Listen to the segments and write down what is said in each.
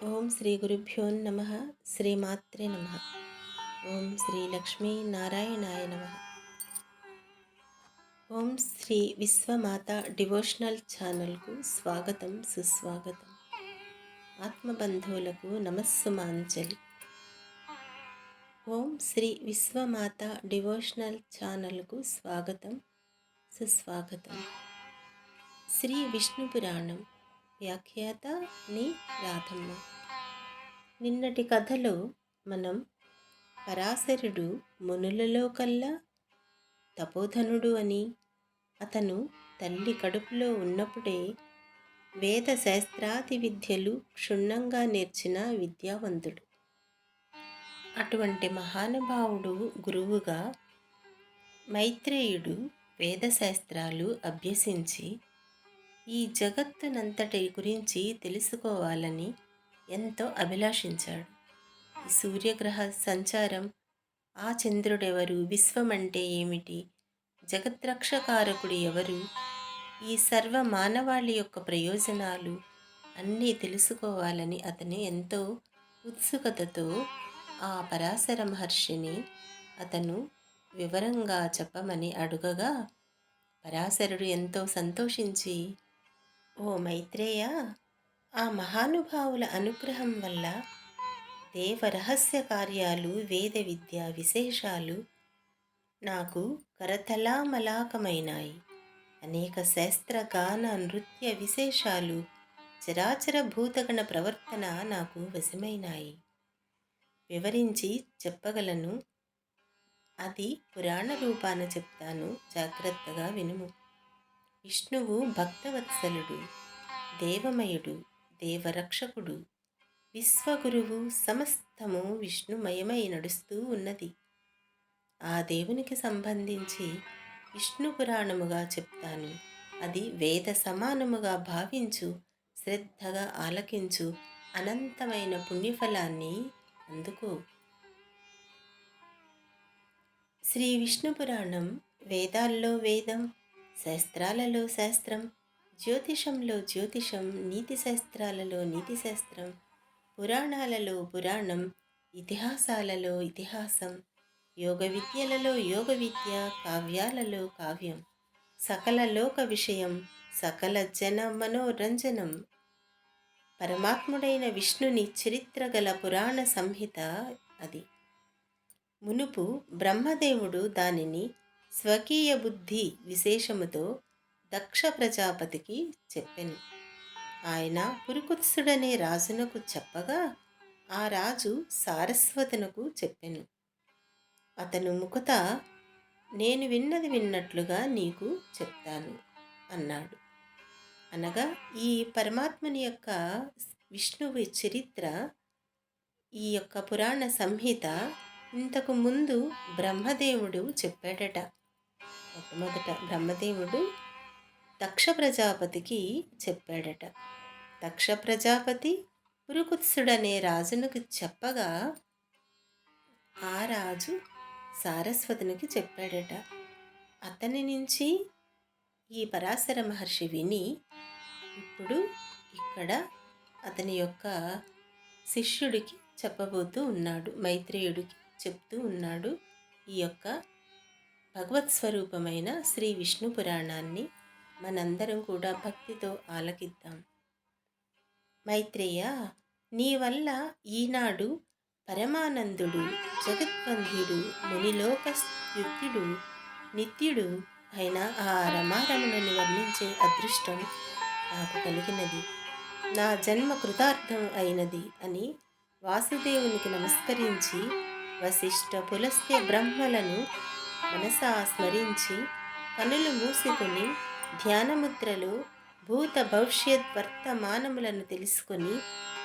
ఓం శ్రీ గురుభ్యో నమ. శ్రీమాత్రే నమ. ఓం శ్రీ లక్ష్మీ నారాయణాయ నమ. ఓం శ్రీ విశ్వమాత డివోషనల్ ఛానల్కు స్వాగతం, సుస్వాగతం. ఆత్మబంధువులకు నమస్సుమాంజలి. ఓం శ్రీ విశ్వమాత డివోషనల్ ఛానల్కు స్వాగతం, సుస్వాగతం. శ్రీ విష్ణు పురాణం వ్యాఖ్యాత ని రాధమ్మ. నిన్నటి కథలో మనం పరాశరుడు మునులలో కల్లా తపోధనుడు అని, అతను తల్లి కడుపులో ఉన్నప్పుడే వేద శాస్త్రాది విద్యలు క్షుణ్ణంగా నేర్చిన విద్యావంతుడు. అటువంటి మహానుభావుడు గురువుగా మైత్రేయుడు వేదశాస్త్రాలు అభ్యసించి ఈ జగత్తునంతటి గురించి తెలుసుకోవాలని ఎంతో అభిలాషించాడు. ఈ సూర్యగ్రహ సంచారం, ఆ చంద్రుడెవరు, విశ్వం అంటే ఏమిటి, జగత్రక్షకారకుడు ఎవరు, ఈ సర్వ మానవాళి యొక్క ప్రయోజనాలు అన్నీ తెలుసుకోవాలని అతను ఎంతో ఉత్సుకతతో ఆ పరాశర మహర్షిని అతను వివరంగా చెప్పమని అడుగగా, పరాశరుడు ఎంతో సంతోషించి, ఓ మైత్రేయ, ఆ మహానుభావుల అనుగ్రహం వల్ల దేవరహస్య కార్యాలు, వేద విద్య విశేషాలు నాకు కరతలామలాకమైనాయి. అనేక శాస్త్ర గాన నృత్య విశేషాలు, చరాచర భూతగణ ప్రవర్తన నాకు వశమైనాయి. వివరించి చెప్పగలను. అది పురాణ రూపాన చెప్తాను, జాగ్రత్తగా వినుము. విష్ణువు భక్తవత్సలుడు, దేవమయుడు, దేవరక్షకుడు, విశ్వగురువు. సమస్తము విష్ణుమయమై నడుస్తూ ఉన్నది. ఆ దేవునికి సంబంధించి విష్ణు పురాణముగా చెప్తాను. అది వేద సమానముగా భావించు, శ్రద్ధగా ఆలకించు, అనంతమైన పుణ్యఫలాన్ని అందుకో. శ్రీ విష్ణు పురాణం వేదాల్లో వేదం, శాస్త్రాలలో శాస్త్రం, జ్యోతిషంలో జ్యోతిషం, నీతి శాస్త్రాలలో నీతి శాస్త్రం, పురాణాలలో పురాణం, ఇతిహాసాలలో ఇతిహాసం, యోగ విద్యలలో యోగ విద్య, కావ్యాలలో కావ్యం, సకల లోక విషయం, సకల జన మనోరంజనం. పరమాత్ముడైన విష్ణుని చరిత్ర గల పురాణ సంహిత అది. మునుపు బ్రహ్మదేవుడు దానిని స్వకీయ బుద్ధి విశేషముతో దక్ష ప్రజాపతికి చెప్పెను. ఆయన పురుకుత్సుడనే రాజునకు చెప్పగా, ఆ రాజు సారస్వతునకు చెప్పెను. అతను ముఖత, నేను విన్నది విన్నట్లుగా నీకు చెప్తాను అన్నాడు. అనగా ఈ పరమాత్మని యొక్క విష్ణువు చరిత్ర, ఈ యొక్క పురాణ సంహిత ఇంతకు ముందు బ్రహ్మదేవుడు చెప్పాడట. మొట్టమొదట బ్రహ్మదేవుడు దక్ష ప్రజాపతికి చెప్పాడట. దక్ష ప్రజాపతి పురుకుత్సుడనే రాజునకు చెప్పగా, ఆ రాజు సారస్వతునికి చెప్పాడట. అతని నుంచి ఈ పరాశర మహర్షి విని ఇప్పుడు ఇక్కడ అతని యొక్క శిష్యుడికి చెప్పబోతూ ఉన్నాడు, మైత్రేయుడికి చెప్తూ ఉన్నాడు. ఈ యొక్క భగవత్ స్వరూపమైన శ్రీ విష్ణు పురాణాన్ని మనందరం కూడా భక్తితో ఆలకిద్దాం. మైత్రేయ, నీ వల్ల ఈనాడు పరమానందుడు, జగద్వంద్యుడు, మునిలోకస్తుత్యుడు, నిత్యుడు అయిన ఆ రమారమణుని వర్ణించే అదృష్టం నాకు కలిగినది. నా జన్మ కృతార్థం అయినది అని వాసుదేవునికి నమస్కరించి, వశిష్ఠ పులస్త్య బ్రహ్మలను మనసా స్మరించి, కనులు మూసుకొని ధ్యానముద్రలో భూత భవిష్యత్ వర్తమానములను తెలుసుకొని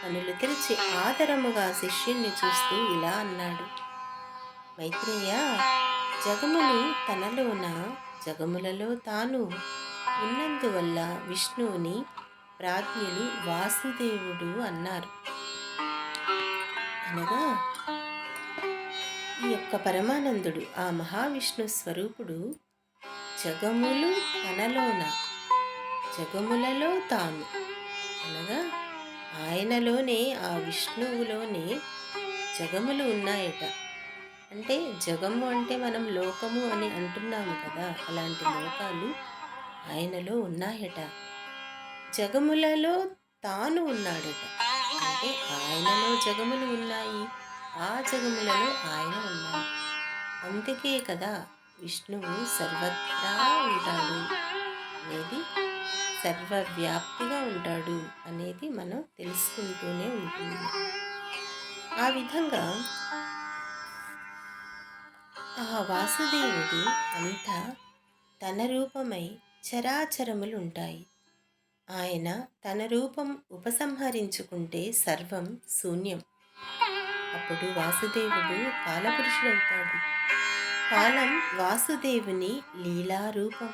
కనులు తెరిచి ఆదరముగా శిష్యుణ్ణి చూస్తూ ఇలా అన్నాడు. మైత్రేయ, జగములు తనలోన, జగములలో తాను ఉన్నందువల్ల విష్ణువుని ప్రాజ్ఞులు వాసుదేవుడు అన్నారు. అనగా ఈ యొక్క పరమానందుడు, ఆ మహావిష్ణు స్వరూపుడు జగములు తనలోన, జగములలో తాను అనగా ఆయనలోనే, ఆ విష్ణువులోనే జగములు ఉన్నాయట. అంటే జగము అంటే మనం లోకము అని అంటున్నాము కదా! అలాంటి లోకాలు ఆయనలో ఉన్నాయట. జగములలో తాను ఉన్నాడట. అంటే ఆయనలో జగములు ఉన్నాయి. ఆ జగములలో ఆయన ఉన్నాడు. అందుకే కదా విష్ణువు సర్వత్రా ఉంటాడు అనేది, సర్వవ్యాప్తిగా ఉంటాడు అనేది మనం తెలుసుకుంటూనే ఉంటుంది. ఆ విధంగా ఆ వాసుదేవుడు అంతా తన రూపమై చరాచరములుంటాయి. ఆయన తన రూపం ఉపసంహరించుకుంటే సర్వం శూన్యం. అప్పుడు వాసుదేవుడు కాలపురుషుడవుతాడు. కాలం వాసుదేవుని లీలారూపం.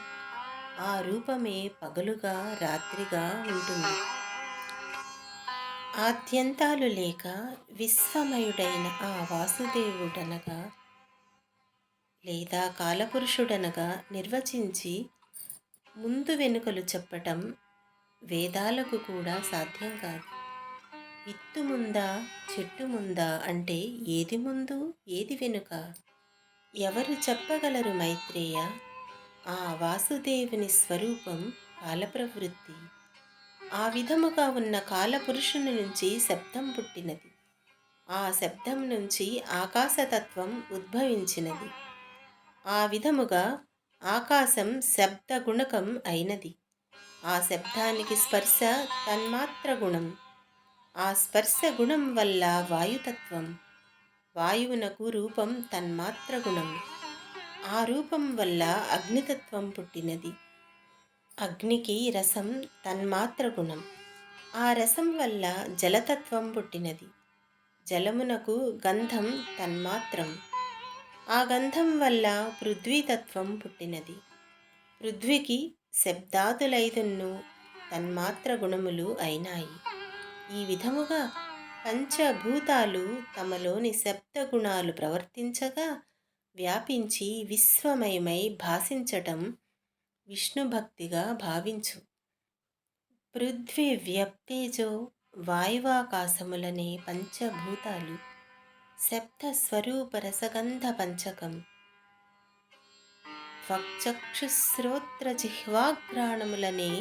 ఆ రూపమే పగలుగా రాత్రిగా ఉంటుంది. ఆద్యంతాలు లేక విశ్వమయుడైన ఆ వాసుదేవుడనగా లేదా కాలపురుషుడనగా నిర్వచించి ముందు వెనుకలు చెప్పటం వేదాలకు కూడా సాధ్యం కాదు. విత్తు ముందా చెట్టు ముందా అంటే ఏది ముందు ఏది వెనుక ఎవరు చెప్పగలరు మైత్రేయ? ఆ వాసుదేవుని స్వరూపం కాలప్రవృత్తి. ఆ విధముగా ఉన్న కాలపురుషుని నుంచి శబ్దం పుట్టినది. ఆ శబ్దం నుంచి ఆకాశతత్వం ఉద్భవించినది. ఆ విధముగా ఆకాశం శబ్ద గుణకం అయినది. ఆ శబ్దానికి స్పర్శ తన్మాత్ర గుణం. ఆ స్పర్శ గుణం వల్ల వాయుతత్వం. వాయువునకు రూపం తన్మాత్ర గుణం. ఆ రూపం వల్ల అగ్నితత్వం పుట్టినది. అగ్నికి రసం తన్మాత్ర గుణం. ఆ రసం వల్ల జలతత్వం పుట్టినది. జలమునకు గంధం తన్మాత్రం. ఆ గంధం వల్ల పృథ్వీతత్వం పుట్టినది. పృథ్వీకి శబ్దాదులైదున్ను తన్మాత్ర గుణములు అయినాయి. ఈ విధముగా పంచభూతాలు తమలోని శబ్ద గుణాలు ప్రవర్తించగా వ్యాపించి విశ్వమయమై భాసించటం విష్ణుభక్తిగా భావించు. పృథ్వీ వ్యప్తేజో వాయువాకాశములనే పంచభూతాలు శబ్ద స్వరూప రసగంధ పంచకం. వక్చక్షుశ్రోత్ర జిహ్వాఘ్రాణములనే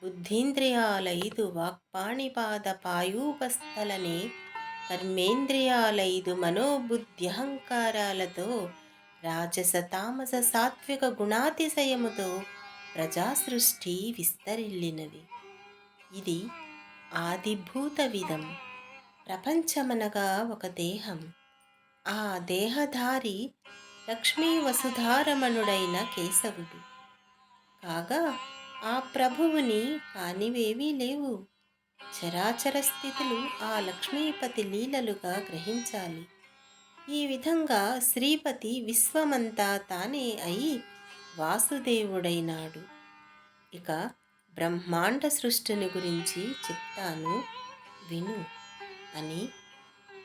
బుద్ధీంద్రియాలైదు వాక్పాణిపాద పాయూపస్థలనే కర్మేంద్రియాలైదు మనోబుద్ధ్యహంకారాలతో రాజస తామస సాత్విక గుణాతిశయముతో ప్రజాసృష్టి విస్తరిల్లినది. ఇది ఆదిభూత విధం. ప్రపంచమనగా ఒక దేహం. ఆ దేహధారి లక్ష్మీ వసుధారమణుడైన కేశవుడు కాగా ఆ ప్రభువుని కానివేవీ లేవు. చరాచర స్థితులు ఆ లక్ష్మీపతి లీలలుగా గ్రహించాలి. ఈ విధంగా శ్రీపతి విశ్వమంతా తానే అయి వాసుదేవుడైనాడు. ఇక బ్రహ్మాండ సృష్టిని గురించి చెప్తాను విను అని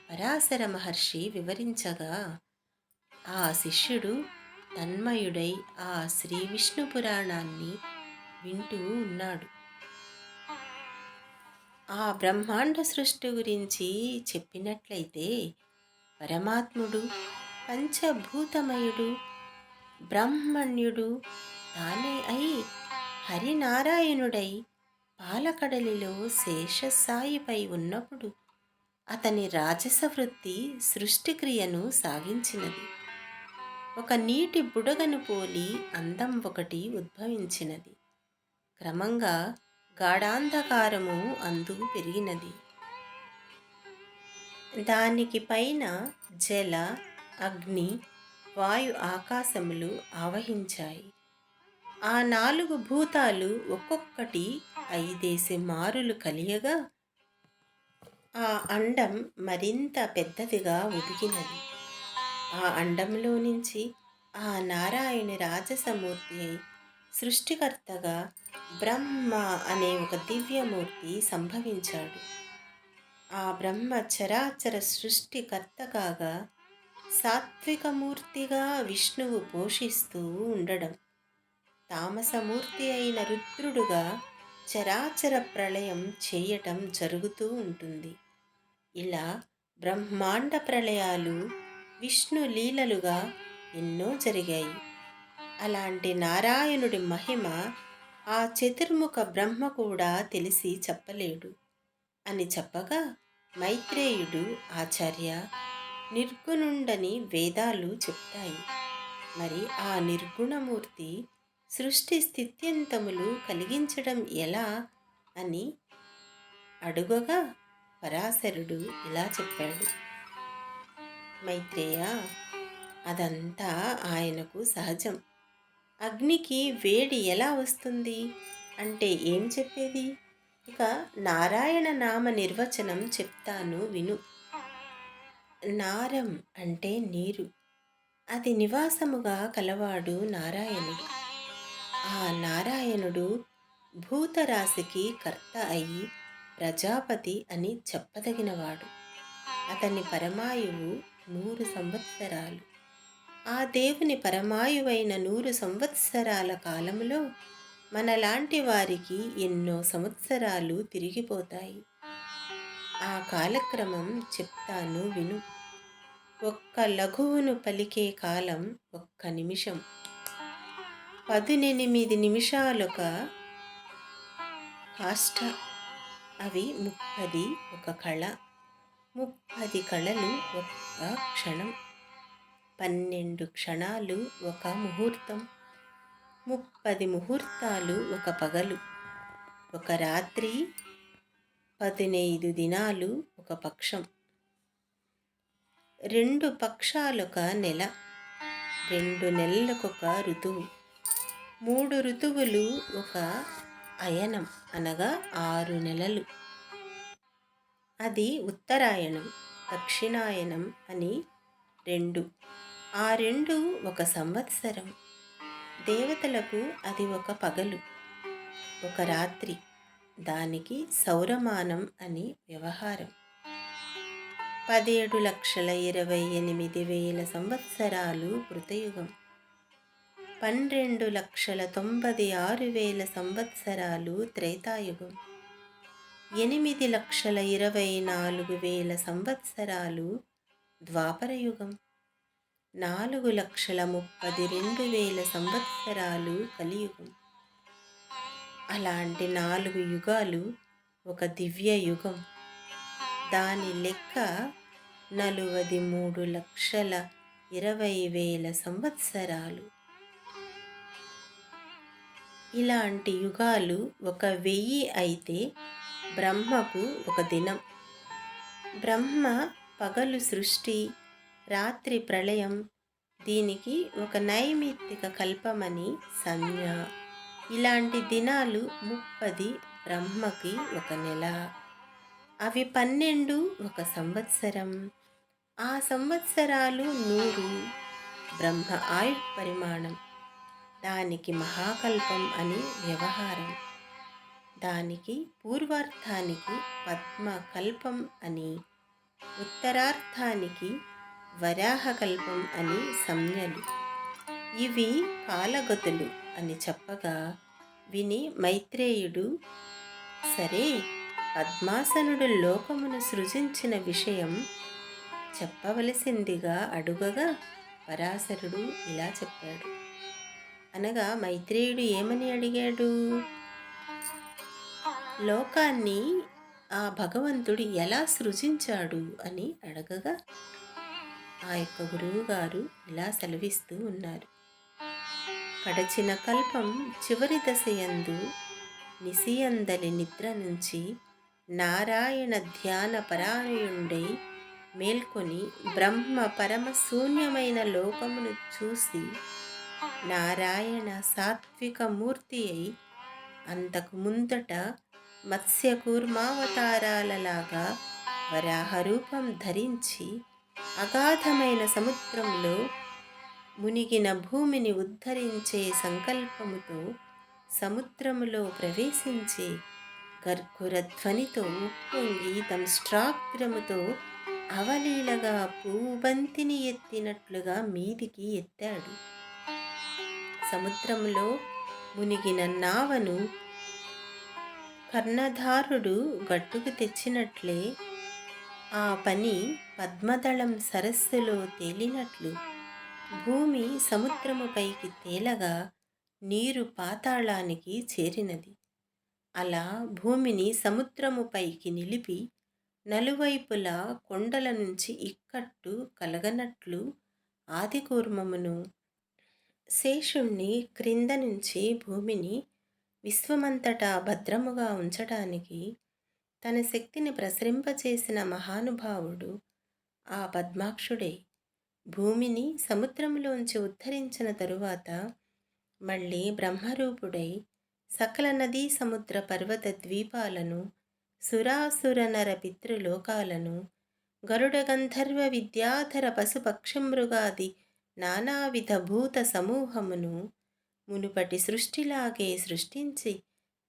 పరాశర మహర్షి వివరించగా ఆ శిష్యుడు తన్మయుడై ఆ శ్రీ విష్ణు పురాణాన్ని వింటూ ఉన్నాడు. ఆ బ్రహ్మాండ సృష్టి గురించి చెప్పినట్లయితే పరమాత్ముడు పంచభూతమయుడు బ్రహ్మణ్యుడు తానే అయి హరినారాయణుడై పాలకడలిలో శేషసాయిపై ఉన్నప్పుడు అతని రాజస వృత్తి సృష్టిక్రియను సాగించినది. ఒక నీటి బుడగను పోలి అందం ఒకటి ఉద్భవించినది. క్రమంగా గాఢాంధకారము అందు పెరిగినది. దానికి పైన జల, అగ్ని, వాయు ఆకాశములు ఆవహించాయి. ఆ 4 భూతాలు ఒక్కొక్కటి 5 మారులు కలియగా ఆ అండం మరింత పెద్దదిగా ఉబికినది. ఆ అండంలో నుంచి ఆ నారాయణి రాజసమూర్తి అయి సృష్టికర్తగా బ్రహ్మ అనే ఒక దివ్యమూర్తి సంభవించాడు. ఆ బ్రహ్మ చరాచర సృష్టికర్త కాగా సాత్వికమూర్తిగా విష్ణువు పోషిస్తూ ఉండడం, తామసమూర్తి అయిన రుద్రుడుగా చరాచర ప్రళయం చేయటం జరుగుతూ ఉంటుంది. ఇలా బ్రహ్మాండ ప్రళయాలు విష్ణు లీలలుగా ఎన్నో జరిగాయి. అలాంటి నారాయణుడి మహిమ ఆ చతుర్ముఖ బ్రహ్మ కూడా తెలిసి చెప్పలేడు అని చెప్పగా, మైత్రేయుడు ఆచార్య, నిర్గుణుండని వేదాలు చెప్తాయి. మరి ఆ నిర్గుణమూర్తి సృష్టి స్థిత్యంతములు కలిగించడం ఎలా అని అడుగగా, పరాశరుడు ఇలా చెప్పాడు. మైత్రేయ, అదంతా ఆయనకు సహజం. అగ్నికి వేడి ఎలా వస్తుంది అంటే ఏం చెప్పేది? ఇక నారాయణ నామ నిర్వచనం చెప్తాను విను. నారం అంటే నీరు, అది నివాసముగా కలవాడు నారాయణుడు. ఆ నారాయణుడు భూతరాశికి కర్త అయి ప్రజాపతి అని చెప్పదగినవాడు. అతని పరమాయువు 100 సంవత్సరాలు. ఆ దేవుని పరమాయువైన 100 సంవత్సరాల కాలంలో మనలాంటి వారికి ఎన్నో సంవత్సరాలు తిరిగిపోతాయి. ఆ కాలక్రమం చెప్తాను విను. ఒక్క లఘువును పలికే కాలం 1 నిమిషం. 18 నిమిషాలొక కాష్ట, అవి 30 ఒక కళ. 30 కళలు ఒక్క క్షణం. 12 క్షణాలు ఒక ముహూర్తం. 30 ముహూర్తాలు ఒక పగలు. ఒక రాత్రి 15 దినాలు ఒక పక్షం. 2 పక్షాలొక నెల. 2 నెలలకొక ఋతువు. 3 ఋతువులు ఒక అయనం అనగా 6 నెలలు. అది ఉత్తరాయణం, దక్షిణాయనం అని 2. ఆ 2 ఒక సంవత్సరం. దేవతలకు అది ఒక పగలు, ఒక రాత్రి. దానికి సౌరమానం అని వ్యవహారం. 17,28,000 సంవత్సరాలు కృతయుగం. 12,96,000 సంవత్సరాలు త్రేతాయుగం. 8,24,000 సంవత్సరాలు ద్వాపరయుగం. 4,32,000 సంవత్సరాలు కలియుగం. అలాంటి 4 యుగాలు ఒక దివ్య యుగం. దాని లెక్క 43,20,000 సంవత్సరాలు. ఇలాంటి యుగాలు 1,000 అయితే బ్రహ్మకు ఒక దినం. బ్రహ్మ పగలు సృష్టి, రాత్రి ప్రళయం. దీనికి ఒక నైమిత్తిక కల్పమని సంజ్ఞ. ఇలాంటి దినాలు 30 బ్రహ్మకి ఒక నెల. అవి 12 ఒక సంవత్సరం. ఆ సంవత్సరాలు 100 బ్రహ్మ ఆయు పరిమాణం. దానికి మహాకల్పం అని వ్యవహారం. దానికి పూర్వార్థానికి పద్మకల్పం అని, ఉత్తరార్థానికి వరాహకల్పం అని సంజ్ఞలు. ఇవి కాలగతులు అని చెప్పగా విని మైత్రేయుడు, సరే, పద్మాసనుడు లోకమును సృజించిన విషయం చెప్పవలసిందిగా అడుగగా, పరాశరుడు ఇలా చెప్పాడు. అనగా మైత్రేయుడు ఏమని అడిగాడు? లోకాన్ని ఆ భగవంతుడు ఎలా సృజించాడు అని అడగగా, ఆ యొక్క గురువు గారు ఇలా సెలవిస్తూ ఉన్నారు. కడచిన కల్పం చివరి దశయందు నిశియందలి నిద్ర నుంచి నారాయణ ధ్యాన పరాయణుడై మేల్కొని బ్రహ్మ పరమ శూన్యమైన లోకమును చూసి నారాయణ సాత్విక మూర్తి అయి అంతకు ముందట మత్స్యకూర్మావతారాలలాగా వరాహరూపం ధరించి అగాధమైన సముద్రంలో మునిగిన భూమిని ఉద్ధరించే సంకల్పముతో సముద్రములో ప్రవేశించి గర్గుర ధ్వనితో ఉప్పొంగి దంష్ట్రాగ్రముతో అవలీలగా పూబంతిని ఎత్తినట్లుగా మీదికి ఎత్తాడు. సముద్రంలో మునిగిన నావను కర్ణధారుడు గట్టుకు తెచ్చినట్లే ఆ పని పద్మదళం సరస్సులో తేలినట్లు భూమి సముద్రము పైకి తేలగా నీరు పాతాళానికి చేరినది. అలా భూమిని సముద్రము పైకి నిలిపి నలువైపులా కొండల నుంచి ఇక్కట్టు కలగనట్లు ఆదికూర్మమును శేషుణ్ణి క్రింద నుంచి భూమిని విశ్వమంతటా భద్రముగా ఉంచటానికి తన శక్తిని ప్రసరింపచేసిన మహానుభావుడు ఆ పద్మాక్షుడే. భూమిని సముద్రంలోంచి ఉద్ధరించిన తరువాత మళ్ళీ బ్రహ్మరూపుడై సకల నదీ సముద్ర పర్వత ద్వీపాలను, సురాసుర నర పితృలోకాలను, గరుడ గంధర్వ విద్యాధర పశుపక్షమృగాది నానావిధ భూత సమూహమును మునుపటి సృష్టిలాగే సృష్టించి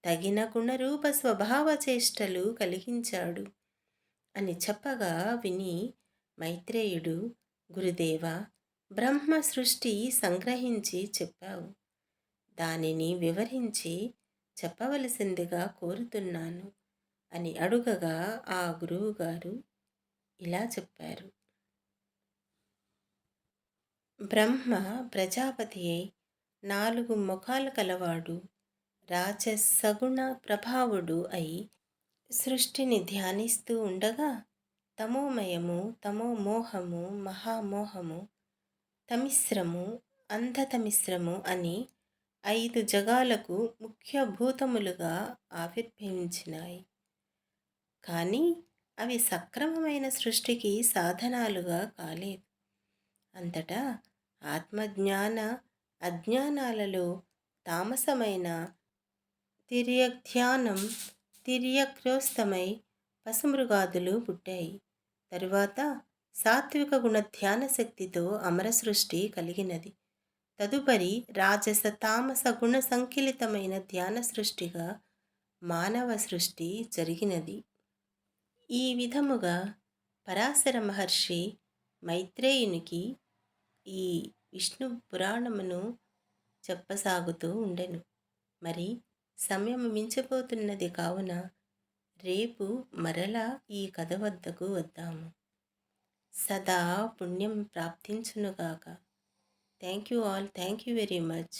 తగిన గుణరూప స్వభావ చేష్టలు కలిగించాడు అని చెప్పగా విని మైత్రేయుడు, గురుదేవా, బ్రహ్మ సృష్టి సంగ్రహించి చెప్పావు, దానిని వివరించి చెప్పవలసిందిగా కోరుతున్నాను అని అడుగగా ఆ గురువుగారు ఇలా చెప్పారు. బ్రహ్మ ప్రజాపతి అయి 4 ముఖాలు కలవాడు, రాజసగుణ ప్రభావుడు అయి సృష్టిని ధ్యానిస్తూ ఉండగా తమోమయము, తమోమోహము, మహామోహము, తమిశ్రము, అంధతమిశ్రము అని 5 జగాలకు ముఖ్య భూతములుగా ఆవిర్భవించినాయి. కానీ అవి సక్రమమైన సృష్టికి సాధనాలుగా కాలేదు. అంతటా ఆత్మజ్ఞాన అజ్ఞానాలలో తామసమైన తిర్యగ్ధ్యానం తిర్యగ్రోస్తమై పశుమృగాదులు పుట్టాయి. తరువాత సాత్విక గుణ ధ్యాన శక్తితో అమర సృష్టి కలిగినది. తదుపరి రాజస తామస గుణ సంకిలితమైన ధ్యాన సృష్టిగా మానవ సృష్టి జరిగినది. ఈ విధముగా పరాశర మహర్షి మైత్రేయునికి ఈ విష్ణు పురాణమును చెప్పసాగుతూ ఉండెను. మరి సమయం మించిపోతున్నది కావున రేపు మరలా ఈ కథ వద్దకు వద్దాము. సదా పుణ్యం ప్రాప్తించునుగాక. Thank you all. Thank you very much.